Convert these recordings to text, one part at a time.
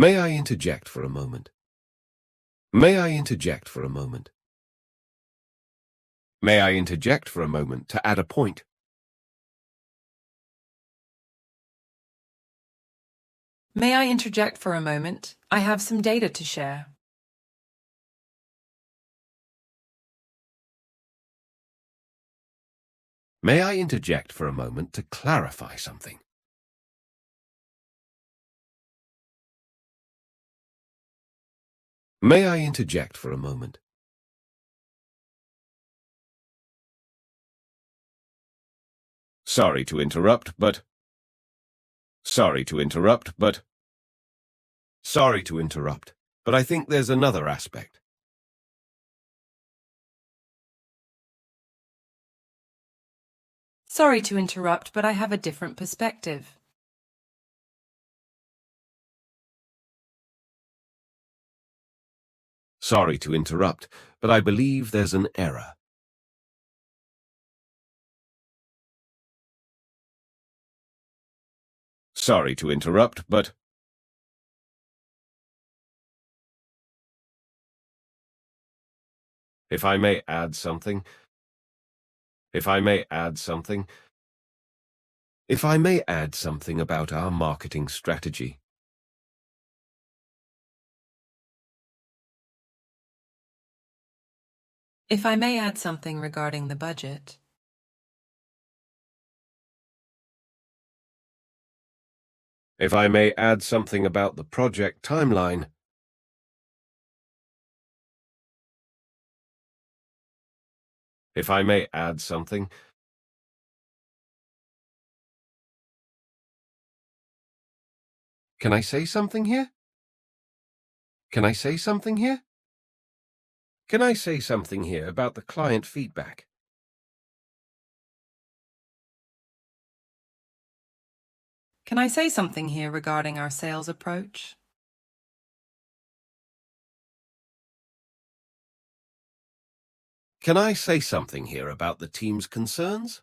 May I interject for a moment? May I interject for a moment? May I interject for a moment to add a point? May I interject for a moment? I have some data to share. May I interject for a moment to clarify something? May I interject for a moment? Sorry to interrupt, but... Sorry to interrupt, but... Sorry to interrupt, but I think there's another aspect. Sorry to interrupt, but I have a different perspective. Sorry to interrupt, but I believe there's an error. Sorry to interrupt, but... If I may add something... If I may add something... If I may add something about our marketing strategy. If I may add something regarding the budget. If I may add something about the project timeline. If I may add something. Can I say something here? Can I say something here? Can I say something here about the client feedback? Can I say something here regarding our sales approach? Can I say something here about the team's concerns?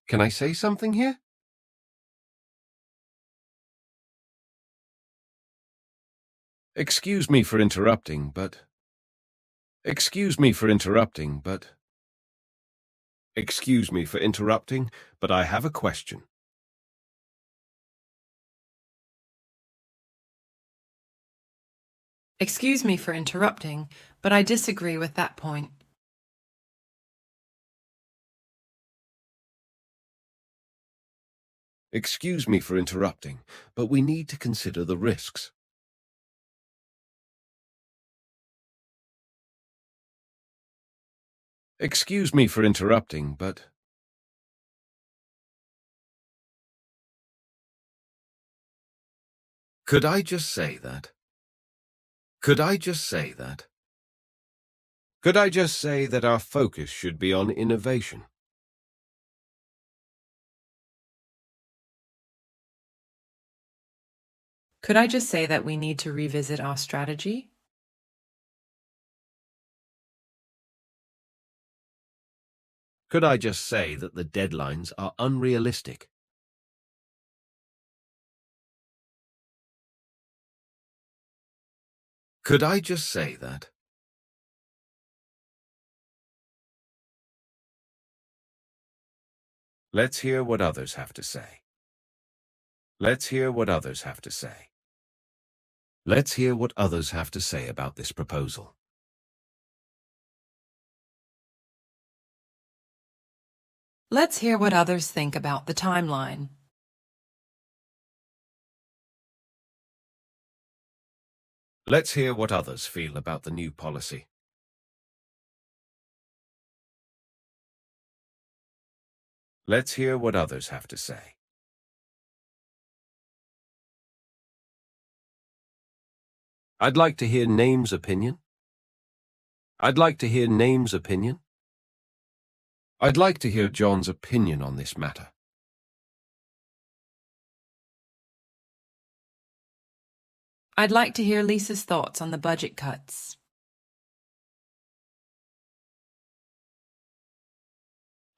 Can I say something here? Excuse me for interrupting, but... Excuse me for interrupting, but... Excuse me for interrupting, but I have a question. Excuse me for interrupting, but I disagree with that point. Excuse me for interrupting, but we need to consider the risks. Excuse me for interrupting, but... Could I just say that? Could I just say that? Could I just say that our focus should be on innovation? Could I just say that we need to revisit our strategy? Could I just say that the deadlines are unrealistic? Could I just say that? Let's hear what others have to say. Let's hear what others have to say. Let's hear what others have to say about this proposal. Let's hear what others think about the timeline. Let's hear what others feel about the new policy. Let's hear what others have to say. I'd like to hear Name's opinion. I'd like to hear Name's opinion. I'd like to hear John's opinion on this matter. I'd like to hear Lisa's thoughts on the budget cuts.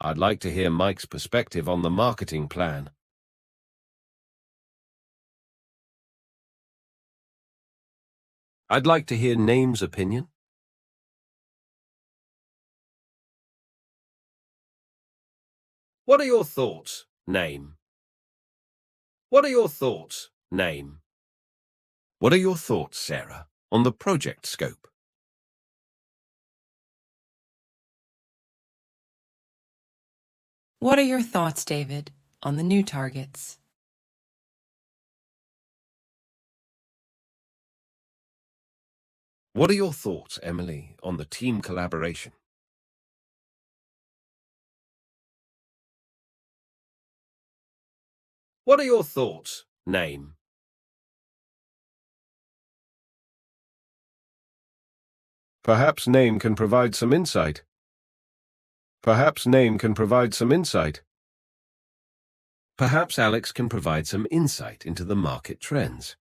I'd like to hear Mike's perspective on the marketing plan. I'd like to hear Name's opinion. What are your thoughts, Name? What are your thoughts, Name? What are your thoughts, Sarah, on the project scope? What are your thoughts, David, on the new targets? What are your thoughts, Emily, on the team collaboration? What are your thoughts, Name? Perhaps Name can provide some insight. Perhaps Name can provide some insight. Perhaps Alex can provide some insight into the market trends.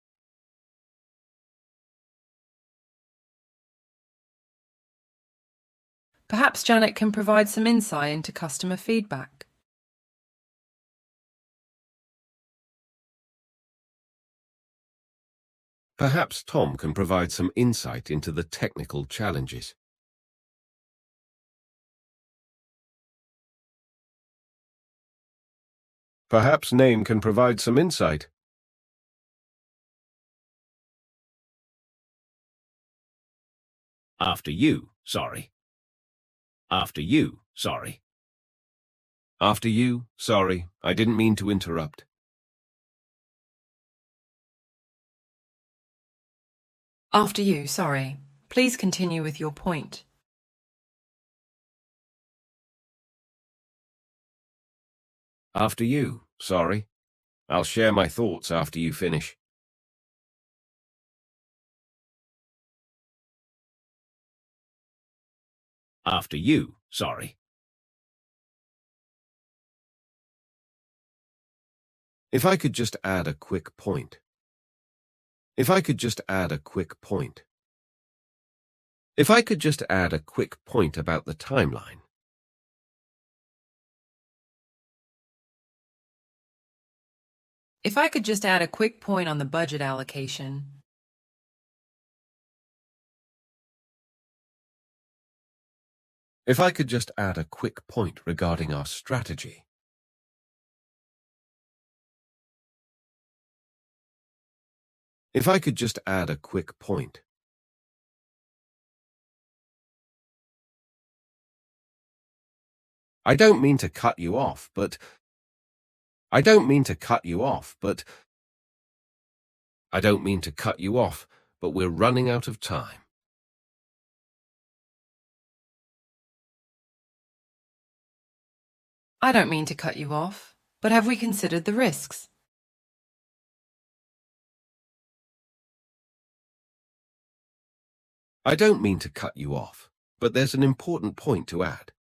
Perhaps Janet can provide some insight into customer feedback. Perhaps Tom can provide some insight into the technical challenges. Perhaps Name can provide some insight. After you, sorry. After you, sorry. After you, sorry, I didn't mean to interrupt. After you, sorry. Please continue with your point. After you, sorry. I'll share my thoughts after you finish. After you, sorry. If I could just add a quick point. If I could just add a quick point. If I could just add a quick point about the timeline. If I could just add a quick point on the budget allocation. If I could just add a quick point regarding our strategy. If I could just add a quick point. I don't mean to cut you off, but... I don't mean to cut you off, but... I don't mean to cut you off, but we're running out of time. I don't mean to cut you off, but have we considered the risks? I don't mean to cut you off, but there's an important point to add.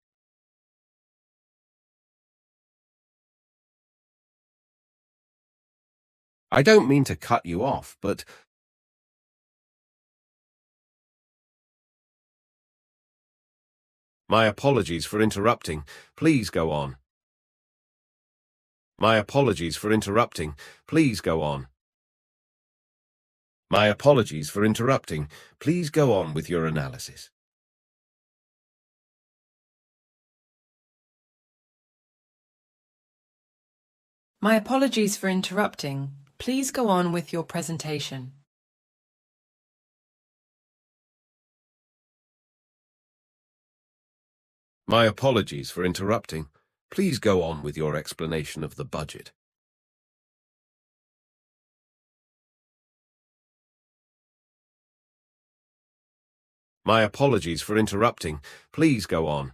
I don't mean to cut you off, but... My apologies for interrupting. Please go on. My apologies for interrupting. Please go on. My apologies for interrupting. Please go on with your analysis. My apologies for interrupting. Please go on with your presentation. My apologies for interrupting. Please go on with your explanation of the budget. My apologies for interrupting. Please go on.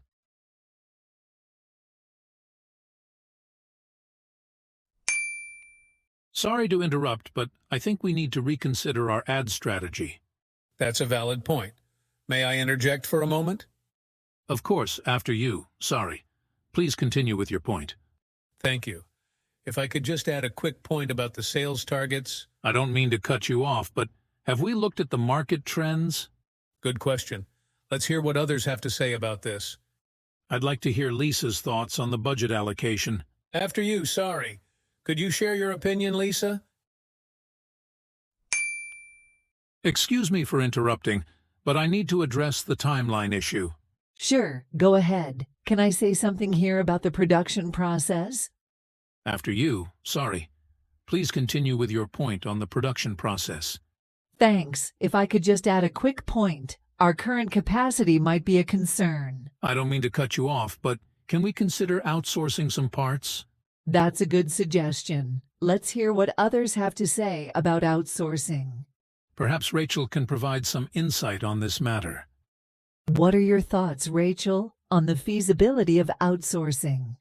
Sorry to interrupt, but I think we need to reconsider our ad strategy. That's a valid point. May I interject for a moment? Of course, after you. Sorry. Please continue with your point. Thank you. If I could just add a quick point about the sales targets. I don't mean to cut you off, but have we looked at the market trends? Good question. Let's hear what others have to say about this. I'd like to hear Lisa's thoughts on the budget allocation. After you, sorry. Could you share your opinion, Lisa? Excuse me for interrupting, but I need to address the timeline issue. Sure, go ahead. Can I say something here about the production process? After you, sorry. Please continue with your point on the production process. Thanks. If I could just add a quick point, our current capacity might be a concern. I don't mean to cut you off, but can we consider outsourcing some parts? That's a good suggestion. Let's hear what others have to say about outsourcing. Perhaps Rachel can provide some insight on this matter. What are your thoughts, Rachel, on the feasibility of outsourcing?